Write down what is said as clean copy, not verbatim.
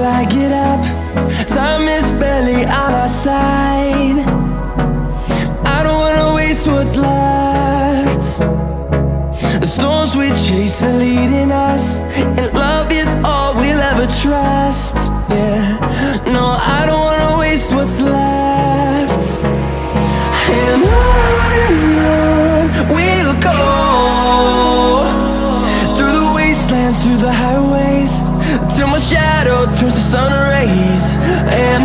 till I get up. Time is barely on our side. I don't wanna waste what's left. The storms we chase are leading us, and love is all we'll ever trust. Yeah, no, I don't wanna waste what's left. And on we'll go, through the wastelands, through the highways, till my shadow turns to sun rays. And